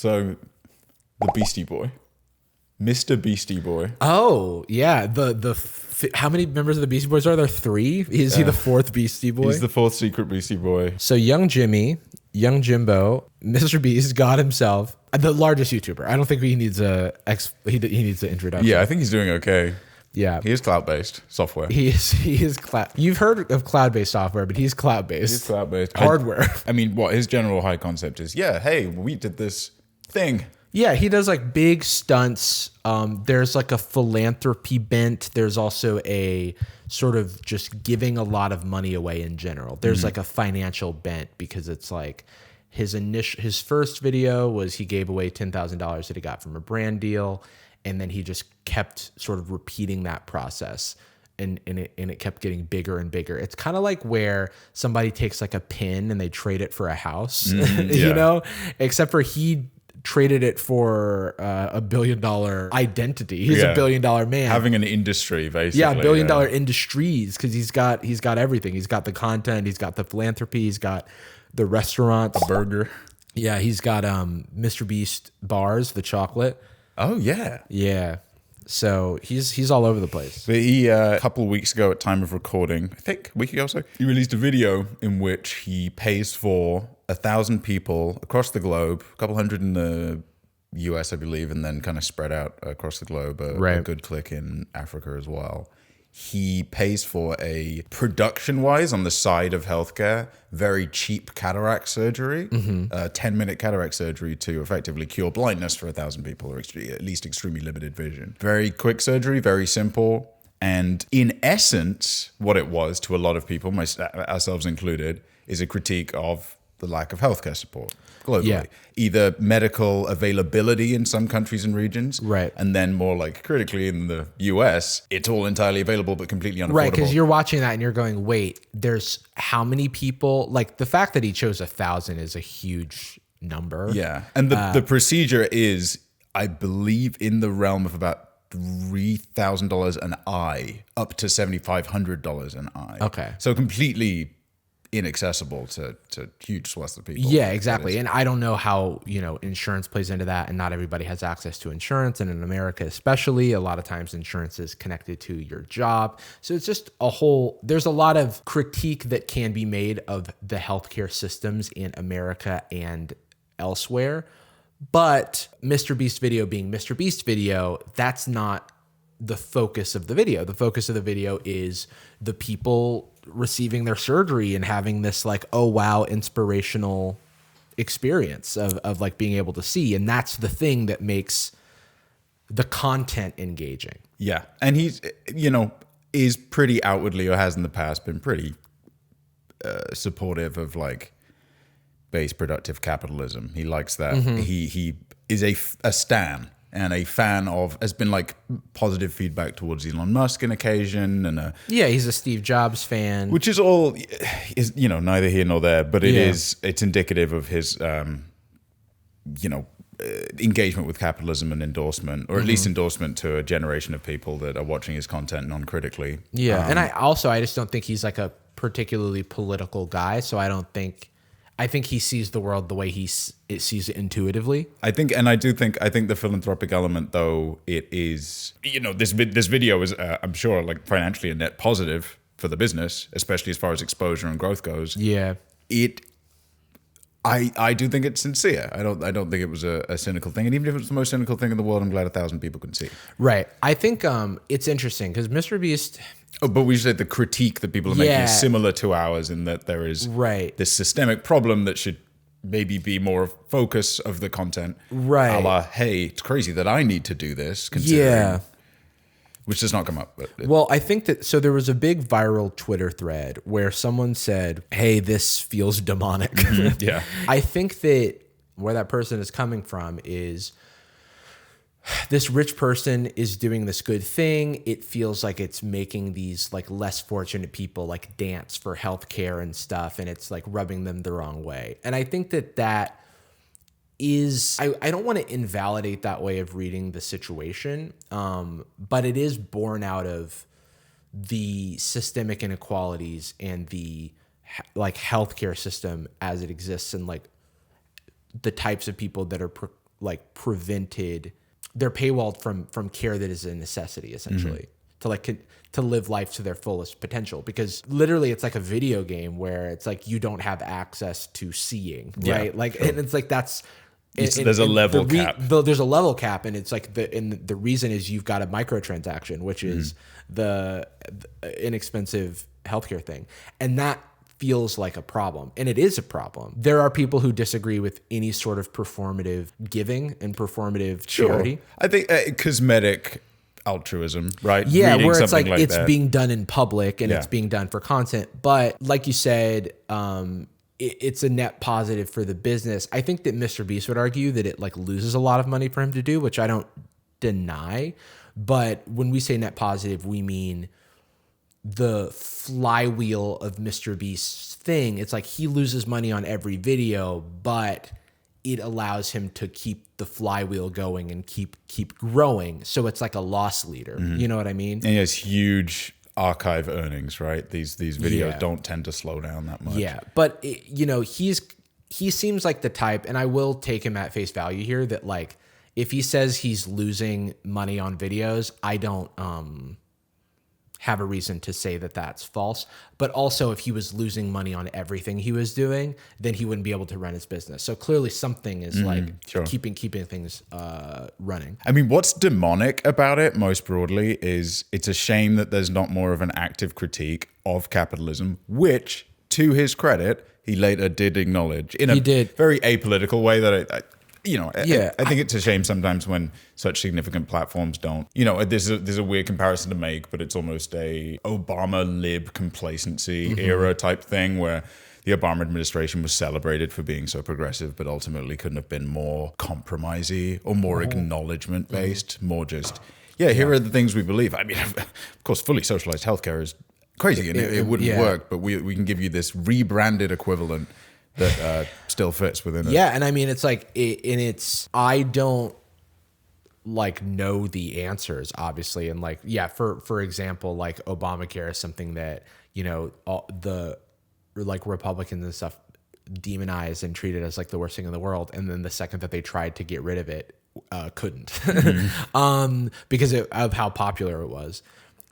So, the Beastie Boy. Mr. Beastie Boy. Oh, yeah. How many members of the Beastie Boys are there? 3? Is he the 4th Beastie Boy? He's the 4th secret Beastie Boy. So young Jimmy, young Jimbo, Mr. Beast, God himself, the largest YouTuber. I don't think he needs he needs an introduction. Yeah, I think he's doing okay. Yeah. He is cloud-based software. He is cloud. You've heard of cloud-based software, but he's cloud-based. He's cloud-based. Hardware. I mean, what his general high concept is, yeah, hey, we did this thing. Yeah, he does like big stunts. There's like a philanthropy bent. There's also a sort of just giving a lot of money away in general. There's like a financial bent because it's like his first video was he gave away $10,000 that he got from a brand deal, and then he just kept sort of repeating that process. And it kept getting bigger and bigger. It's kind of like where somebody takes like a pin and they trade it for a house, you know, except for he traded it for $1 billion identity. He's $1 billion man. Having an industry, basically. Yeah, $1 billion industries, because he's got everything. He's got the content, he's got the philanthropy, he's got the restaurants. A burger. Yeah, he's got MrBeast bars, the chocolate. Oh, yeah. Yeah. So he's all over the place. But he, a couple of weeks ago at time of recording, I think a week ago or so, he released a video in which he pays for 1,000 people across the globe, a couple hundred in the US, I believe, and then kind of spread out across the globe, a good click in Africa as well. He pays for a production-wise, on the side of healthcare, very cheap cataract surgery, 10-minute cataract surgery to effectively cure blindness for 1,000 people, or at least extremely limited vision. Very quick surgery, very simple. And in essence, what it was to a lot of people, ourselves included, is a critique of the lack of healthcare support globally. Yeah. Either medical availability in some countries and regions, right, and then more like critically in the US, it's all entirely available but completely unaffordable. Right, because you're watching that and you're going, wait, there's how many people? Like the fact that he chose 1,000 is a huge number. Yeah, and the procedure is, I believe, in the realm of about $3,000 an eye, up to $7,500 an eye. Okay, so completely inaccessible to huge swaths of people. Yeah, exactly. And I don't know how, insurance plays into that, and not everybody has access to insurance. And in America especially, a lot of times insurance is connected to your job. So it's just there's a lot of critique that can be made of the healthcare systems in America and elsewhere. But MrBeast video being MrBeast video, that's not the focus of the video. The focus of the video is the people receiving their surgery and having this like, oh wow, inspirational experience of like being able to see. And that's the thing that makes the content engaging. Yeah. And he's, is pretty outwardly, or has in the past been pretty supportive of like base productive capitalism. He likes that. He is a stan and a fan of, has been like positive feedback towards Elon Musk on occasion, and he's a Steve Jobs fan, which is all is neither here nor there, but it's indicative of his engagement with capitalism and endorsement, or at least endorsement to a generation of people that are watching his content non-critically. Yeah, and I just don't think he's like a particularly political guy, so I think he sees the world the way it sees it intuitively. I think the philanthropic element, though, it is, this video is, I'm sure, like financially a net positive for the business, especially as far as exposure and growth goes. Yeah. I do think it's sincere. I don't think it was a cynical thing. And even if it was the most cynical thing in the world, I'm glad 1,000 people can see. Right. I think it's interesting because MrBeast... Oh, but we said the critique that people are making is similar to ours, in that there is this systemic problem that should maybe be more focus of the content. Right. A la, hey, it's crazy that I need to do this, considering, which does not come up. Well, I think that, so there was a big viral Twitter thread where someone said, hey, this feels demonic. Yeah. I think that where that person is coming from is, this rich person is doing this good thing. It feels like it's making these like less fortunate people like dance for healthcare and stuff, and it's like rubbing them the wrong way. And I think that is, I don't want to invalidate that way of reading the situation, but it is born out of the systemic inequalities and the like healthcare system as it exists, and like the types of people that are like prevented, they're paywalled from care that is a necessity, essentially, to like to live life to their fullest potential. Because literally it's like a video game where it's like you don't have access to seeing, right? Like, and it's like that's, there's a level cap. There's a level cap, and it's like the reason is you've got a microtransaction, which is the inexpensive healthcare thing, and that feels like a problem, and it is a problem. There are people who disagree with any sort of performative giving and performative charity. I think cosmetic altruism, right? Yeah, Reading where it's something like it's that. being done in public and it's being done for content. But like you said, it's a net positive for the business. I think that MrBeast would argue that it like loses a lot of money for him to do, which I don't deny. But when we say net positive, we mean the flywheel of MrBeast's thing. It's like he loses money on every video, but it allows him to keep the flywheel going and keep growing. So it's like a loss leader. You know what I mean? And he has huge archive earnings, right? These videos don't tend to slow down that much. Yeah, but you know, he seems like the type, and I will take him at face value here, that like if he says he's losing money on videos, I don't have a reason to say that that's false. But also, if he was losing money on everything he was doing, then he wouldn't be able to run his business. So clearly something is keeping things running. I mean, what's demonic about it most broadly is it's a shame that there's not more of an active critique of capitalism, which, to his credit, he later did acknowledge in a very apolitical way that I think it's a shame sometimes when such significant platforms don't. You know, there's a weird comparison to make, but it's almost a Obama lib complacency era type thing where the Obama administration was celebrated for being so progressive, but ultimately couldn't have been more compromisey or more acknowledgement based, more just, here are the things we believe. I mean, of course, fully socialized healthcare is crazy and it wouldn't work, but we can give you this rebranded equivalent that still fits within it. Yeah, and I mean, it's like, I don't like know the answers, obviously, and like, for example, like Obamacare is something that, you know, all the like Republicans and stuff demonized and treated as like the worst thing in the world, and then the second that they tried to get rid of it, couldn't, because of how popular it was.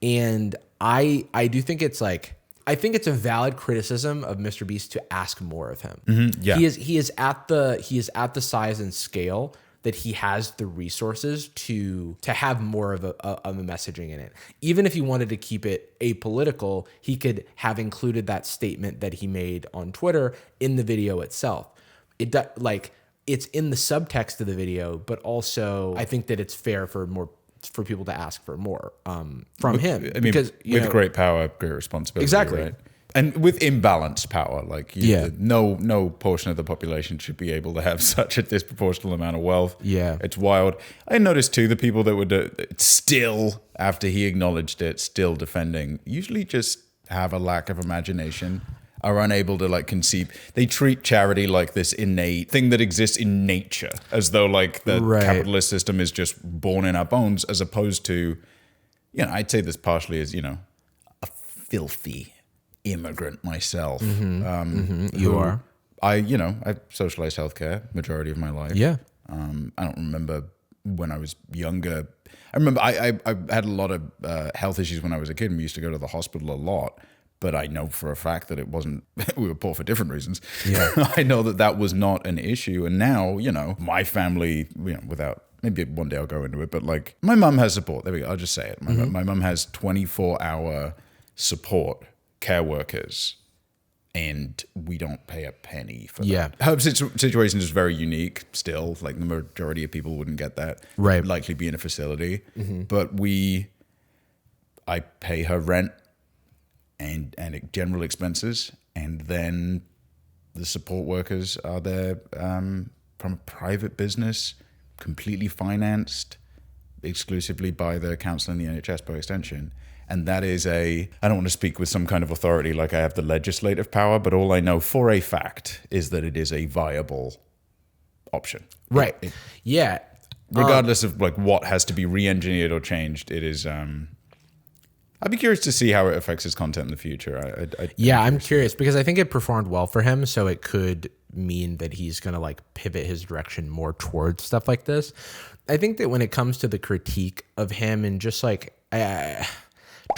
And I do think it's like, I think it's a valid criticism of MrBeast to ask more of him. He is at the size and scale that he has the resources to have more of a messaging in it. Even if he wanted to keep it apolitical, he could have included that statement that he made on Twitter in the video itself. It's in the subtext of the video, but also I think that it's fair for people to ask for more from him. I mean, because with great power, great responsibility. Exactly. Right? And with imbalanced power, like no portion of the population should be able to have such a disproportional amount of wealth. Yeah, it's wild. I noticed too, the people that would still, after he acknowledged it, still defending, usually just have a lack of imagination, are unable to like conceive. They treat charity like this innate thing that exists in nature, as though like the capitalist system is just born in our bones, as opposed to, you know, I'd say this partially as, you know, a filthy immigrant myself. You are. I socialized healthcare majority of my life. Yeah. I don't remember when I was younger. I remember I had a lot of health issues when I was a kid, and we used to go to the hospital a lot. But I know for a fact that it wasn't, we were poor for different reasons. Yeah. I know that was not an issue. And now, you know, my family, you know, without, maybe one day I'll go into it, but like my mom has support. There we go. I'll just say it. My mom has 24-hour support care workers, and we don't pay a penny for that. Her situation is very unique still. Like the majority of people wouldn't get that. Right. Likely be in a facility. But I pay her rent and general expenses, and then the support workers are there from a private business, completely financed exclusively by the council and the NHS by extension. And that is I don't want to speak with some kind of authority like I have the legislative power, but all I know for a fact is that it is a viable option. Right. Regardless of like what has to be re-engineered or changed, it is... I'd be curious to see how it affects his content in the future. I'm curious because I think it performed well for him, so it could mean that he's going to like pivot his direction more towards stuff like this. I think that when it comes to the critique of him and just like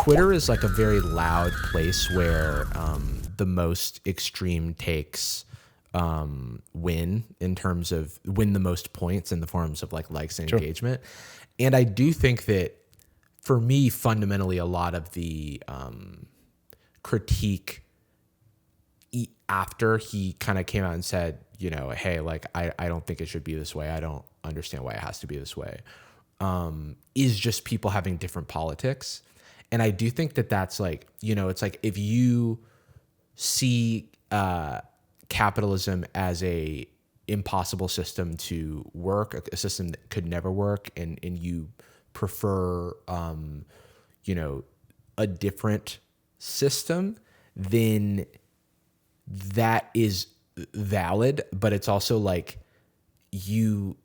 Twitter is like a very loud place where the most extreme takes win in terms of win the most points in the forms of like likes and engagement. And I do think that for me, fundamentally, a lot of the critique after he kind of came out and said, you know, hey, like, I don't think it should be this way. I don't understand why it has to be this way. Is just people having different politics. And I do think that that's like, you know, it's like if you see capitalism as a impossible system to work, a system that could never work, and you prefer, you know, a different system, then that is valid. But it's also like the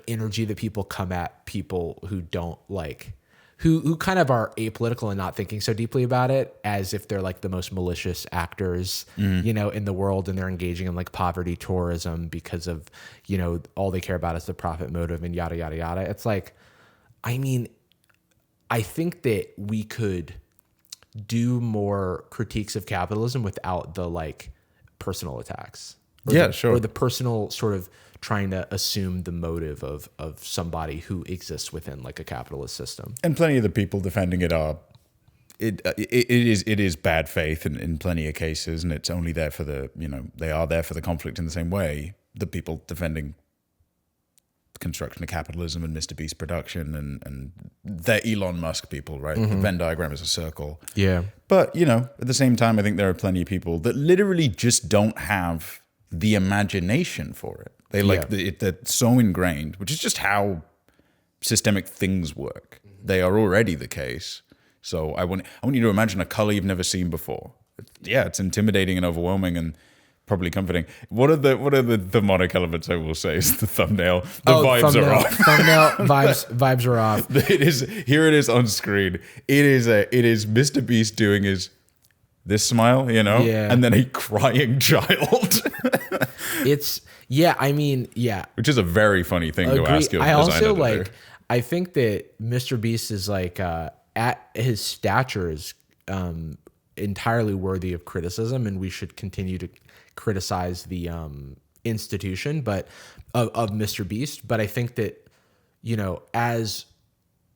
energy that people come at people who don't like, who kind of are apolitical and not thinking so deeply about it, as if they're like the most malicious actors, you know, in the world, and they're engaging in like poverty tourism because of, you know, all they care about is the profit motive and yada, yada, yada. It's like, I mean, I think that we could do more critiques of capitalism without the like personal attacks. Or the personal sort of trying to assume the motive of somebody who exists within like a capitalist system. And plenty of the people defending it are, it is bad faith in plenty of cases, and it's only there for the, you know, they are there for the conflict in the same way. The people defending construction of capitalism and MrBeast production and they're Elon Musk people, right? The Venn diagram is a circle. Yeah. But, you know, at the same time, I think there are plenty of people that literally just don't have the imagination for it. They like they're so ingrained, which is just how systemic things work. They are already the case. So I want you to imagine a color you've never seen before. Yeah, it's intimidating and overwhelming and probably comforting. What are the demonic elements? I will say is the thumbnail. The vibes are off. Thumbnail vibes are off. It is on screen. It is MrBeast doing this smile, you know, and then a crying child. Which is a very funny thing to ask your designer. I also do. I think that MrBeast is like at his stature is entirely worthy of criticism, and we should continue to criticize the institution, but of MrBeast. But I think that, you know, as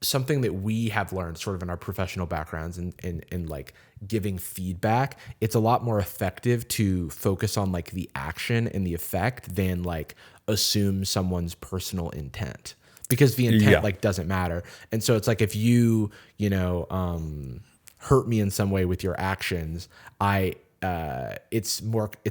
something that we have learned sort of in our professional backgrounds and like giving feedback, it's a lot more effective to focus on like the action and the effect than like assume someone's personal intent, because the intent like doesn't matter. And so it's like, if you know, hurt me in some way with your actions, it's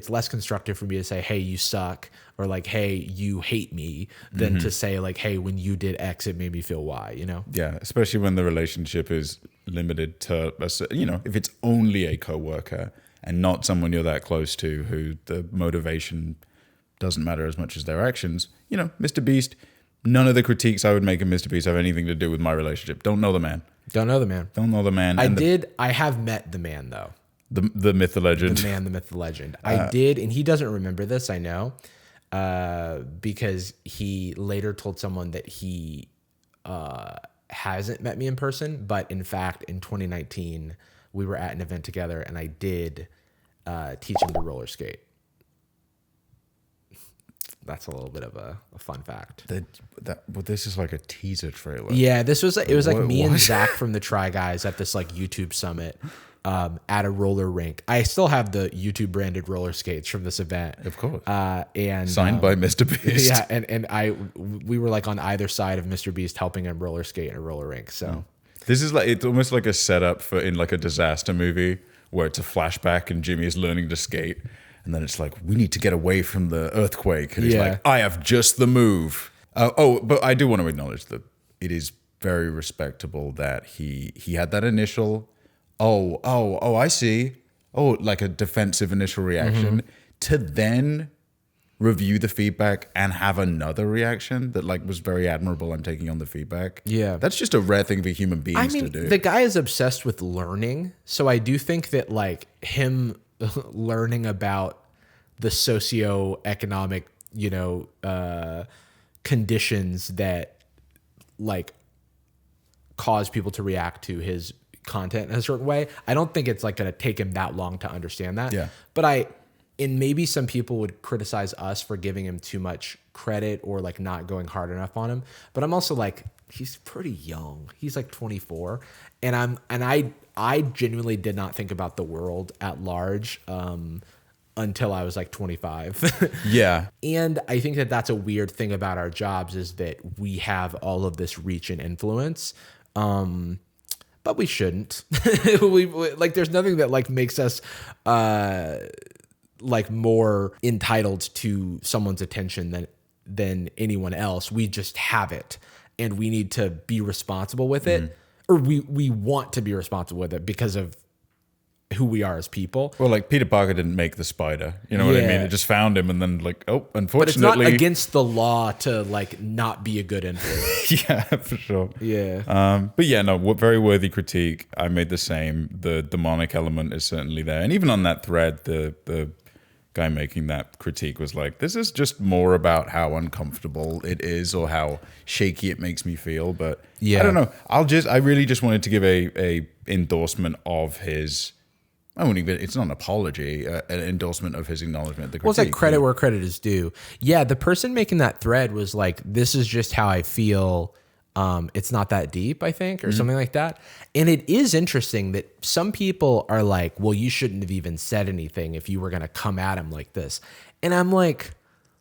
less constructive for me to say, hey, you suck, or like, hey, you hate me, than to say like, hey, when you did X, it made me feel Y, you know? Yeah, especially when the relationship is limited to, you know, if it's only a coworker and not someone you're that close to, who the motivation doesn't matter as much as their actions. You know, MrBeast, none of the critiques I would make of MrBeast have anything to do with my relationship. Don't know the man. I have met the man though. The myth, the legend. The myth, the legend. I did, and he doesn't remember this, I know, because he later told someone that he hasn't met me in person, but in fact, in 2019, we were at an event together, and I did teach him to roller skate. That's a little bit of a fun fact. This is like a teaser trailer. Yeah, it was like me and Zach from the Try Guys at this like YouTube summit. At a roller rink. I still have the YouTube branded roller skates from this event. Of course. And signed by MrBeast. Yeah, and we were like on either side of MrBeast helping him roller skate in a roller rink. So this is like, it's almost like a setup for in like a disaster movie where it's a flashback and Jimmy is learning to skate, and then it's like, we need to get away from the earthquake. And he's like, I have just the move. But I do want to acknowledge that it is very respectable that he had that initial I see. Like a defensive initial reaction, to then review the feedback and have another reaction that like was very admirable. I'm taking on the feedback. Yeah. That's just a rare thing for human beings to do. The guy is obsessed with learning. So I do think that like him learning about the socioeconomic, conditions that like cause people to react to his content in a certain way. I don't think it's like going to take him that long to understand that. Yeah. But and maybe some people would criticize us for giving him too much credit or like not going hard enough on him. But I'm also like, he's pretty young. He's like 24. And I genuinely did not think about the world at large until I was like 25. Yeah. And I think that that's a weird thing about our jobs is that we have all of this reach and influence. But we shouldn't. Like, there's nothing that like makes us like more entitled to someone's attention than anyone else. We just have it, and we need to be responsible with it, or we want to be responsible with it because of who we are as people. Well, like Peter Parker didn't make the spider. You know what I mean? It just found him and then like, oh, unfortunately. But it's not against the law to like not be a good influence. Yeah, for sure. Yeah. But yeah, no, very worthy critique. I made the same. The demonic element is certainly there. And even on that thread, the guy making that critique was like, this is just more about how uncomfortable it is or how shaky it makes me feel. But yeah, I don't know. I really just wanted to give a endorsement of his. I wouldn't even, it's not an apology, an endorsement of his acknowledgement of the critique. Well, it's like credit where credit is due. Yeah, the person making that thread was like, this is just how I feel. It's not that deep, I think, or something like that. And it is interesting that some people are like, well, you shouldn't have even said anything if you were going to come at him like this. And I'm like,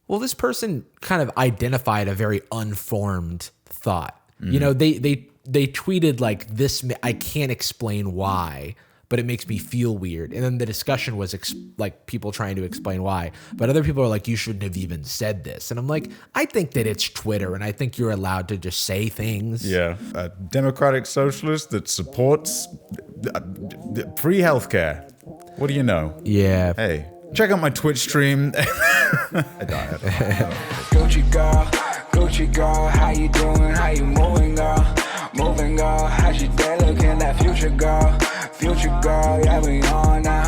well, this person kind of identified a very unformed thought. You know, they tweeted like this, I can't explain why, but it makes me feel weird. And then the discussion was like people trying to explain why. But other people are like, you shouldn't have even said this. And I'm like, I think that it's Twitter, and I think you're allowed to just say things. Yeah. A democratic socialist that supports free healthcare. What do you know? Yeah. Hey, check out my Twitch stream. I died. Gucci girl, how you doing? How you moving, girl? Moving, girl. How's your day looking? That future girl, yeah, we on now.